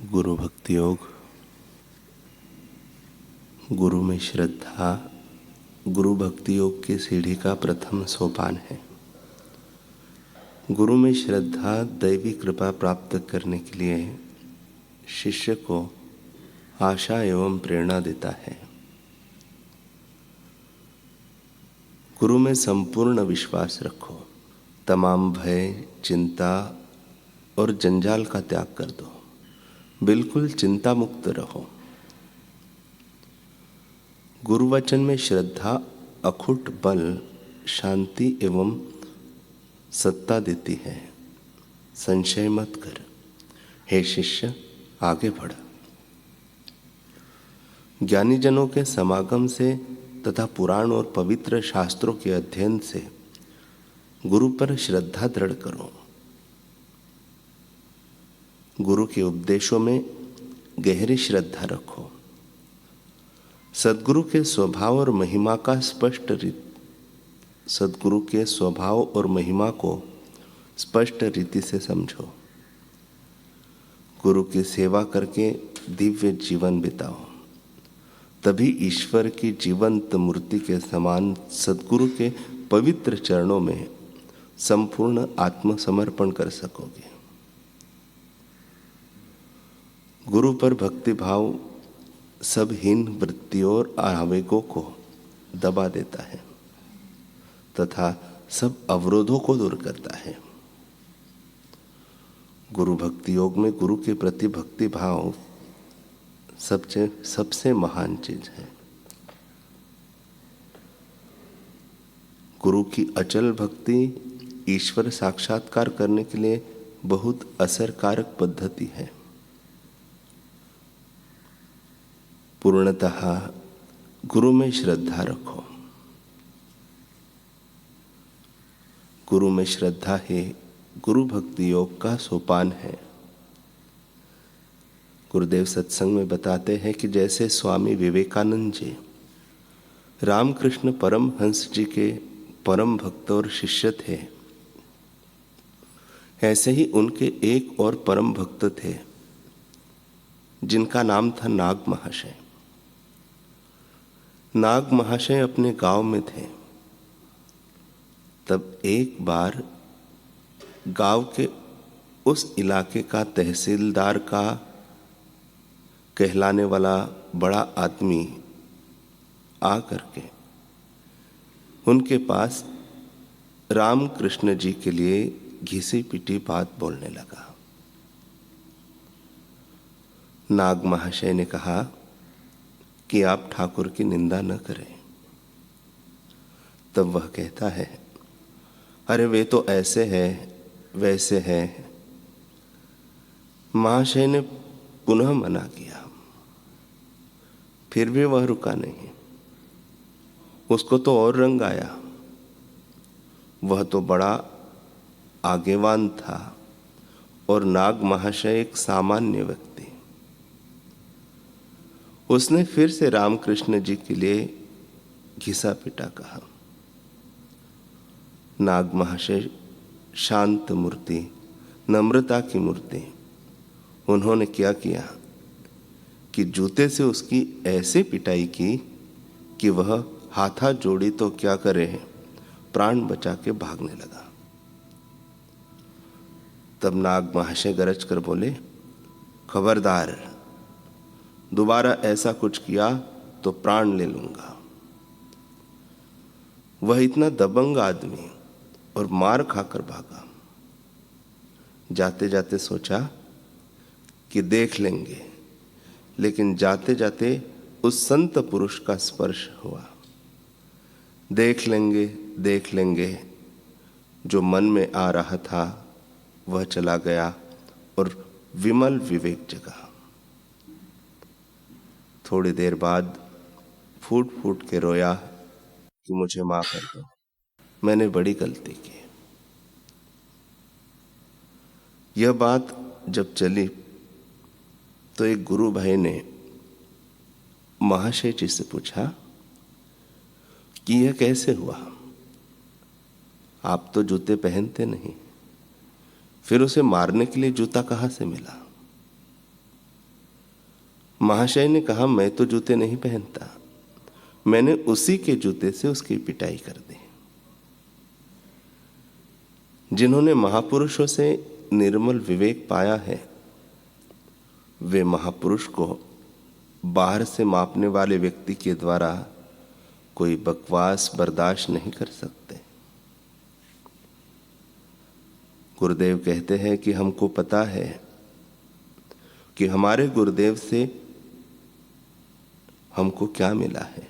गुरु भक्ति योग। गुरु में श्रद्धा गुरु भक्ति योग की सीढ़ी का प्रथम सोपान है। गुरु में श्रद्धा दैवी कृपा प्राप्त करने के लिए शिष्य को आशा एवं प्रेरणा देता है। गुरु में संपूर्ण विश्वास रखो, तमाम भय, चिंता और जंजाल का त्याग कर दो, बिल्कुल चिंता मुक्त रहो। गुरु वचन में श्रद्धा अखुट बल, शांति एवं सत्ता देती है। संशय मत कर, हे शिष्य आगे बढ़। ज्ञानी जनों के समागम से तथा पुराण और पवित्र शास्त्रों के अध्ययन से गुरु पर श्रद्धा दृढ़ करो। गुरु के उपदेशों में गहरी श्रद्धा रखो। सद्गुरु के स्वभाव और महिमा का सद्गुरु के स्वभाव और महिमा को स्पष्ट रीति से समझो। गुरु की सेवा करके दिव्य जीवन बिताओ, तभी ईश्वर की जीवंत मूर्ति के समान सद्गुरु के पवित्र चरणों में संपूर्ण आत्मसमर्पण कर सकोगे। गुरु पर भक्ति भाव सब हीन वृत्तियों और आवेगों को दबा देता है तथा सब अवरोधों को दूर करता है। गुरु भक्ति योग में गुरु के प्रति भक्ति भाव सबसे महान चीज है। गुरु की अचल भक्ति ईश्वर साक्षात्कार करने के लिए बहुत असरकारक पद्धति है। पूर्णतः गुरु में श्रद्धा रखो। गुरु में श्रद्धा ही गुरु भक्ति योग का सोपान है। गुरुदेव सत्संग में बताते हैं कि जैसे स्वामी विवेकानंद जी रामकृष्ण परमहंस जी के परम भक्त और शिष्य थे, ऐसे ही उनके एक और परम भक्त थे जिनका नाम था नाग महाशय। नाग महाशय अपने गांव में थे। तब एक बार गांव के उस इलाके का तहसीलदार का कहलाने वाला बड़ा आदमी आ करके उनके पास रामकृष्ण जी के लिए घिसी पिटी बात बोलने लगा। नाग महाशय ने कहा कि आप ठाकुर की निंदा न करें। तब वह कहता है, अरे वे तो ऐसे है वैसे है। महाशय ने पुनः मना किया, फिर भी वह रुका नहीं। उसको तो और रंग आया। वह तो बड़ा आगेवान था और नाग महाशय एक सामान्य व्यक्ति। उसने फिर से रामकृष्ण जी के लिए घिसा पिटा कहा। नाग महाशय शांत मूर्ति, नम्रता की मूर्ति, उन्होंने क्या किया कि जूते से उसकी ऐसे पिटाई की कि वह हाथा जोड़ी तो क्या करे, प्राण बचा के भागने लगा। तब नाग महाशय गरज कर बोले, खबरदार, दोबारा ऐसा कुछ किया तो प्राण ले लूंगा। वह इतना दबंग आदमी और मार खाकर भागा। जाते जाते सोचा कि देख लेंगे, लेकिन जाते जाते उस संत पुरुष का स्पर्श हुआ। देख लेंगे जो मन में आ रहा था वह चला गया और विमल विवेक जगा। थोड़ी देर बाद फूट फूट के रोया कि मुझे माफ कर दो, मैंने बड़ी गलती की। यह बात जब चली तो एक गुरु भाई ने महाशय जी से पूछा कि यह कैसे हुआ, आप तो जूते पहनते नहीं, फिर उसे मारने के लिए जूता कहाँ से मिला। महाशय ने कहा, मैं तो जूते नहीं पहनता। मैंने उसी के जूते से उसकी पिटाई कर दी। जिन्होंने महापुरुषों से निर्मल विवेक पाया है, वे महापुरुष को बाहर से मापने वाले व्यक्ति के द्वारा कोई बकवास बर्दाश्त नहीं कर सकते। गुरुदेव कहते हैं कि हमको पता है कि हमारे गुरुदेव से हमको क्या मिला है।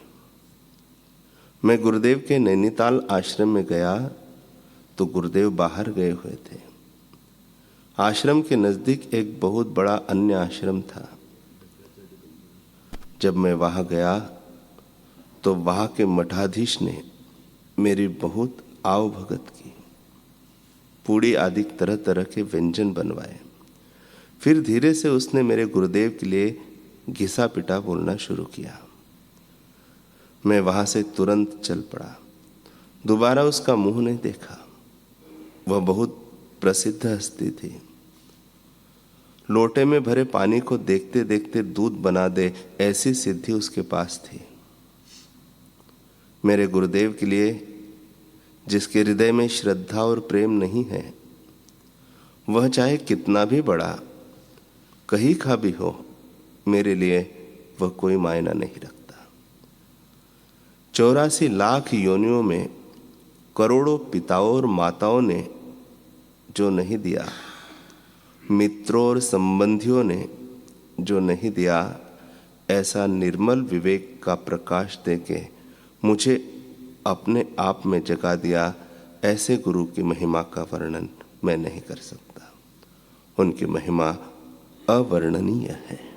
मैं गुरुदेव के नैनीताल आश्रम में गया तो गुरुदेव बाहर गए हुए थे। आश्रम के नजदीक एक बहुत बड़ा अन्य आश्रम था। जब मैं वहां गया तो वहां के मठाधीश ने मेरी बहुत आवभगत की। पूड़ी आदि तरह तरह के व्यंजन बनवाए। फिर धीरे से उसने मेरे गुरुदेव के लिए घिसा पिटा बोलना शुरू किया। मैं वहां से तुरंत चल पड़ा। दोबारा उसका मुंह नहीं देखा। वह बहुत प्रसिद्ध हस्ती थी। लोटे में भरे पानी को देखते देखते दूध बना दे, ऐसी सिद्धि उसके पास थी। मेरे गुरुदेव के लिए जिसके हृदय में श्रद्धा और प्रेम नहीं है, वह चाहे कितना भी बड़ा कहीं का भी हो, मेरे लिए वह कोई मायना नहीं रखता। 84 लाख योनियों में करोड़ों पिताओं और माताओं ने जो नहीं दिया, मित्रों और संबंधियों ने जो नहीं दिया, ऐसा निर्मल विवेक का प्रकाश देके मुझे अपने आप में जगा दिया। ऐसे गुरु की महिमा का वर्णन मैं नहीं कर सकता। उनकी महिमा अवर्णनीय है।